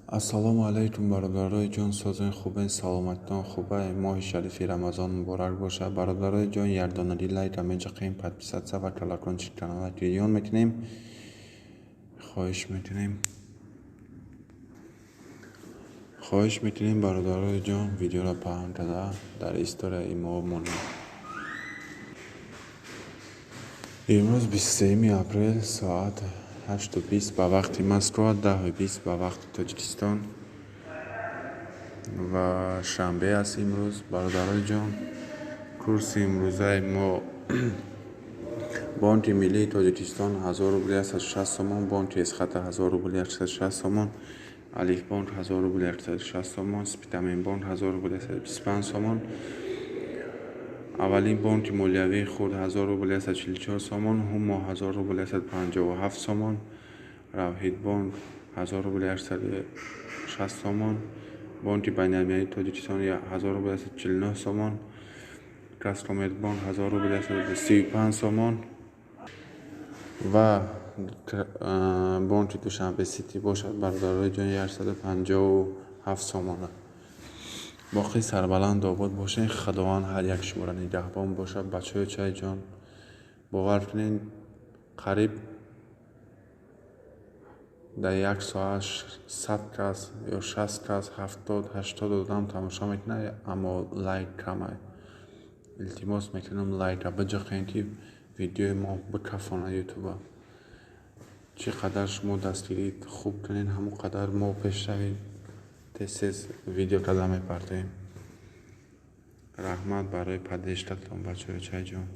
ассалому алайкум бародарои ҷон, созен хубен, саломатон хубе? Моҳи шарифи рамазон муборак бошад. Бародарои ҷон, ярдонади лайк амеҷақин, подписатсия ва колокольчик канала ҷараён метинем. хоҳиш метинем бародарои ҷон, видеоро паҳн карда дар историяи мо монем. имрӯз 23 апрел соат 8:20 ба вақти Москва, 10:20 ба вақти Тоҷикистон ва шанбе аст имрӯз. Бародарои ҷон, курси имрӯзаи мо бонки миллии Тоҷикистон 1000 рубли 160 сомон, бонки эсхата 1000 рубли 160 сомон, алифбонк 1000 рубли 160 сомон, спитаминбонк 1000 рубли 125 сомон, аввалин бонки молиявии хурд 1000 рубли 144 сомон, ҳумо 1000 рубли 157 сомон, равҳидбонк 1000 рубли 860 сомон, бонки байналмилалии Тоҷикистон 1000 рубли 149 сомон, Газпромбанк 1000 рубли 135 сомон ва бонки Душанбе Сити бошад бародарои ҷон 157 сомон. боқӣ сарбаланд обод бошед. Худованд ҳар як шуморо нигаҳбон бошад. бачаҳои чай ҷон, бовар кунед, қариб дар як соат 100 кас ё 60 кас 70-80 одам тамошо мекунад, аммо лайк каме. илтимос мекунам лайка биҷақен, ки видеои мо бикафонад ютуба. чӣ қадар шумо дастгирӣ хуб кунед, ҳамон қадар мо пешравем, тез видео карда мепартоем. раҳмат барои поддержкатон бачаҳои чай ҷон.